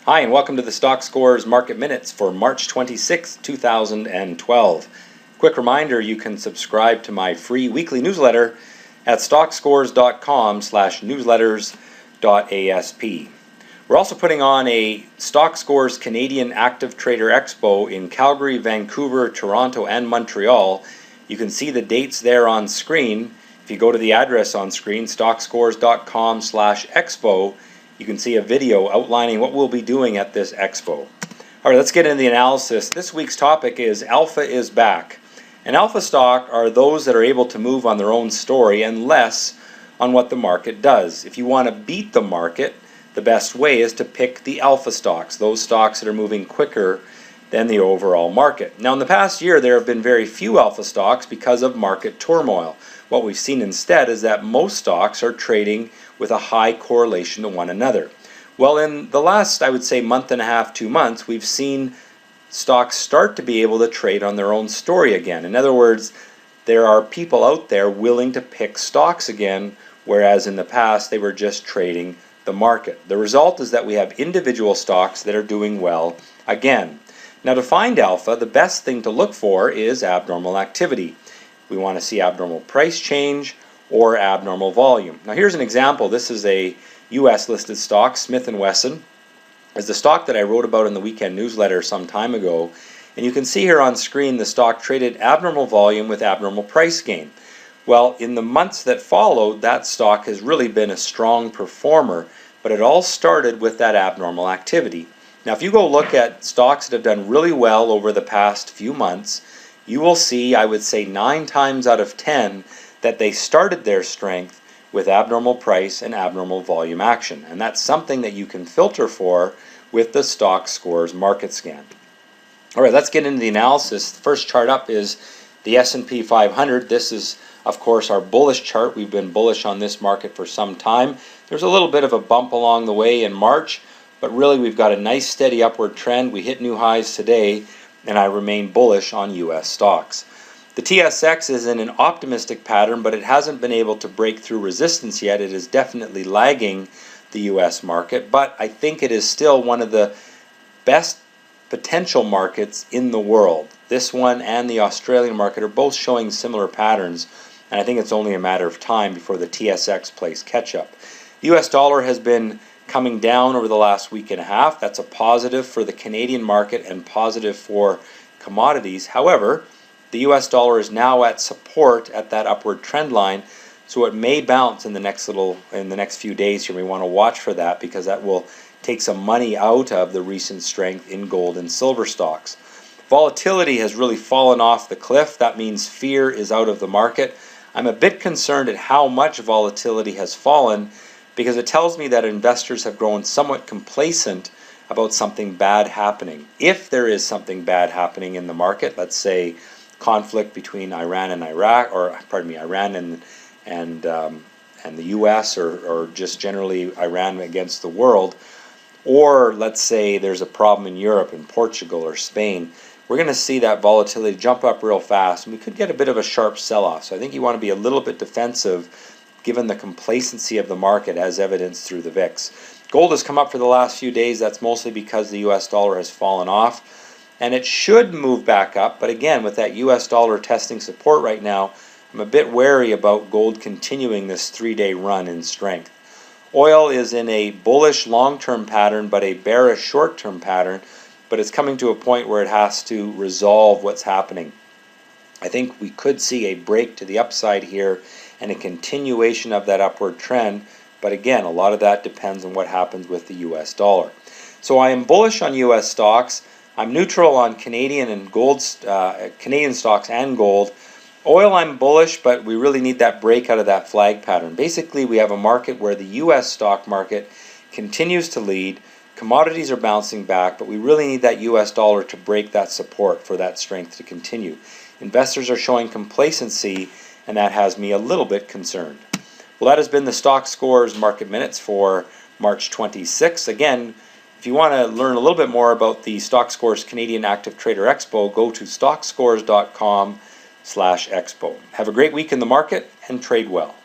Hi, and welcome to the Stockscores Market Minutes for March 26, 2012. Quick reminder, you can subscribe to my free weekly newsletter at stockscores.com/newsletters.asp. We're also putting on a Stockscores Canadian Active Trader Expo in Calgary, Vancouver, Toronto, and Montreal. You can see the dates there on screen. If you go to the address on screen, stockscores.com/expo, you can see a video outlining what we'll be doing at this expo. All right, let's get into the analysis. This week's topic is Alpha is back. And alpha stock are those that are able to move on their own story and less on what the market does. If you want to beat the market, the best way is to pick the alpha stocks, those stocks that are moving quicker than the overall market. Now, in the past year, there have been very few alpha stocks because of market turmoil. What we've seen instead is that most stocks are trading with a high correlation to one another. Well, in the last, I would say, month and a half, 2 months, we've seen stocks start to be able to trade on their own story again. In other words, there are people out there willing to pick stocks again, whereas in the past they were just trading the market. The result is that we have individual stocks that are doing well again. Now, to find alpha, the best thing to look for is abnormal activity. We want to see abnormal price change or abnormal volume. Now, here's an example. This is a US listed stock, Smith & Wesson. It's the stock that I wrote about in the weekend newsletter some time ago. And you can see here on screen the stock traded abnormal volume with abnormal price gain. Well, in the months that followed, that stock has really been a strong performer, but it all started with that abnormal activity. Now, if you go look at stocks that have done really well over the past few months, you will see, I would say 9 times out of 10, that they started their strength with abnormal price and abnormal volume action. And that's something that you can filter for with the Stockscores market scan. All right, let's get into the analysis. The first chart up is the S&P 500. This is, of course, our bullish chart. We've been bullish on this market for some time. There's a little bit of a bump along the way in March, but really we've got a nice steady upward trend. We hit new highs today, and I remain bullish on US stocks. The TSX is in an optimistic pattern, but it hasn't been able to break through resistance yet. It is definitely lagging the US market, but I think it is still one of the best potential markets in the world. This one and the Australian market are both showing similar patterns, and I think it's only a matter of time before the TSX plays catch up. The US dollar has been coming down over the last week and a half. That's a positive for the Canadian market and positive for commodities. However, the US dollar is now at support at that upward trend line, so it may bounce in the next few days here. We want to watch for that because that will take some money out of the recent strength in gold and silver stocks. Volatility has really fallen off the cliff. That means fear is out of the market. I'm a bit concerned at how much volatility has fallen because it tells me that investors have grown somewhat complacent about something bad happening. If there is something bad happening in the market, let's say conflict between Iran and Iraq, or pardon me, Iran and the U.S. or just generally Iran against the world, or let's say there's a problem in Europe, in Portugal or Spain, we're going to see that volatility jump up real fast, and we could get a bit of a sharp sell-off. So I think you want to be a little bit defensive given the complacency of the market as evidenced through the VIX. Gold has come up for the last few days. That's mostly because the US dollar has fallen off, and it should move back up. But again, with that US dollar testing support right now, I'm a bit wary about gold continuing this 3-day run in strength. Oil is in a bullish long-term pattern, but a bearish short-term pattern, but it's coming to a point where it has to resolve what's happening. I think we could see a break to the upside here and a continuation of that upward trend, but again, a lot of that depends on what happens with the US dollar. So I am bullish on US stocks. I'm neutral on Canadian stocks and gold. Oil, I'm bullish, but we really need that break out of that flag pattern. Basically, we have a market where the US stock market continues to lead. Commodities are bouncing back, but we really need that US dollar to break that support for that strength to continue. Investors are showing complacency, and that has me a little bit concerned. Well, that has been the Stockscores Market Minutes for March 26. Again, if you want to learn a little bit more about the Stockscores Canadian Active Trader Expo, go to stockscores.com/expo. Have a great week in the market and trade well.